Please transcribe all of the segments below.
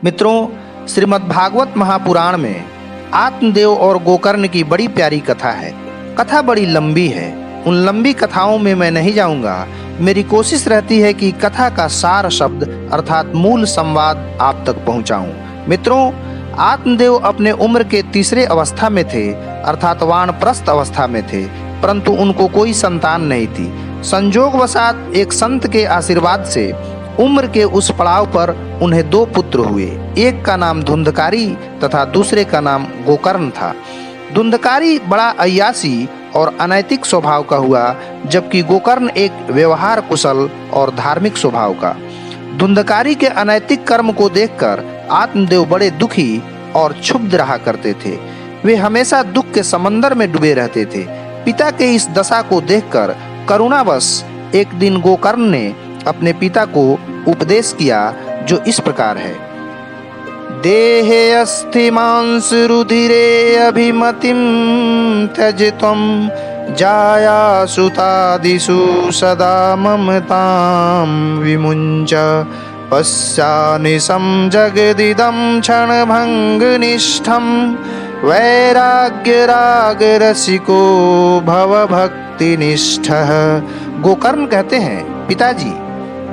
मित्रों, श्रीमद् भागवत महापुराण में आत्मदेव और गोकर्ण की बड़ी प्यारी कथा है। कथा बड़ी लंबी है। उन लंबी कथाओं में मैं नहीं जाऊंगा। मेरी कोशिश रहती है कि कथा का सार शब्द अर्थात मूल संवाद आप तक पहुंचाऊं। मित्रों, आत्मदेव अपने उम्र के तीसरे अवस्था में थे अर्थात वानप्रस्थ अवस्था में थे, परंतु उनको कोई संतान नहीं थी। संजोगवशात एक संत के आशीर्वाद से उम्र के उस पड़ाव पर उन्हें दो पुत्र हुए। एक का नाम धुंधकारी तथा दूसरे का नाम गोकर्ण था। धुंधकारी बड़ा अय्यासी और अनैतिक स्वभाव का हुआ, जबकि गोकर्ण एक व्यवहार कुशल और धार्मिक स्वभाव का। धुंधकारी के अनैतिक कर्म को देखकर आत्मदेव बड़े दुखी और क्षुब्ध रहा करते थे। वे हमेशा दुख के समंदर में डूबे रहते थे। पिता के इस दशा को देखकर करुणावश एक दिन गोकर्ण ने अपने पिता को उपदेश किया, जो इस प्रकार है। देहे अस्ति मांस रुधिरे अभिमतिम त्यज त्वं जाया सुतादिषु सदा ममतां विमुञ्च पश्यानिशं जगदिदं क्षणभङ्गनिष्ठं वैराग्यरागरसिको भवभक्तिनिष्ठः। गोकर्ण कहते हैं, पिताजी,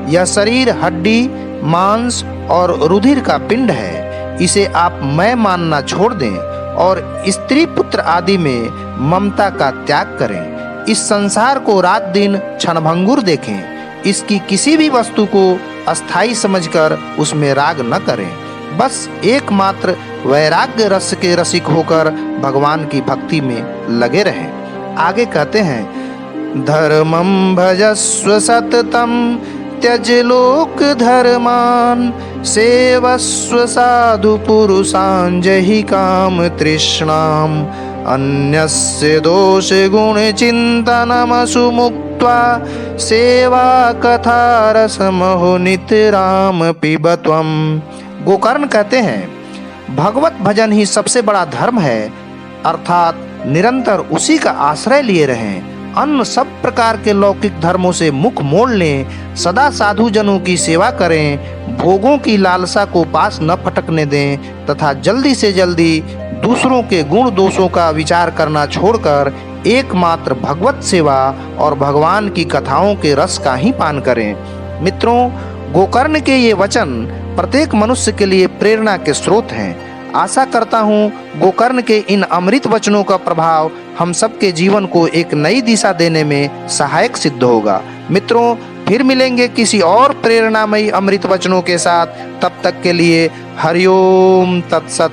यह शरीर हड्डी, मांस और रुधिर का पिंड है। इसे आप मैं मानना छोड़ दें और स्त्री पुत्र आदि में ममता का त्याग करें। इस संसार को रात दिन क्षणभंगुर देखें। इसकी किसी भी वस्तु को अस्थाई समझकर उसमें राग न करें। बस एकमात्र वैराग्य रस के रसिक होकर भगवान की भक्ति में लगे रहें। आगे कहते हैं, धर्मं भजस्व सततं त्यज लोक धर्मान सेवस्व साधु पुरुषान् जहि काम तृष्णाम् अन्यस्य दोष गुण चिंतनमसु मुक्त्वा सेवा कथा रसमहो नितराम पिबत्वम्। गोकर्ण कहते हैं, भगवत भजन ही सबसे बड़ा धर्म है, अर्थात निरंतर उसी का आश्रय लिए रहें। अन्य सब प्रकार के लौकिक धर्मों से मुख मोड़ लें। सदा साधु जनों की सेवा करें। भोगों की लालसा को पास न फटकने दें तथा जल्दी से जल्दी दूसरों के गुण दोषों का विचार करना छोड़कर एकमात्र भगवत सेवा और भगवान की कथाओं के रस का ही पान करें। मित्रों, गोकर्ण के ये वचन प्रत्येक मनुष्य के लिए प्रेरणा के स्रोत हैं। आशा करता हूँ गोकर्ण के इन अमृत वचनों का प्रभाव हम सबके जीवन को एक नई दिशा देने में सहायक सिद्ध होगा। मित्रों, फिर मिलेंगे किसी और प्रेरणामयी अमृत वचनों के साथ। तब तक के लिए हरिओम तत्सत।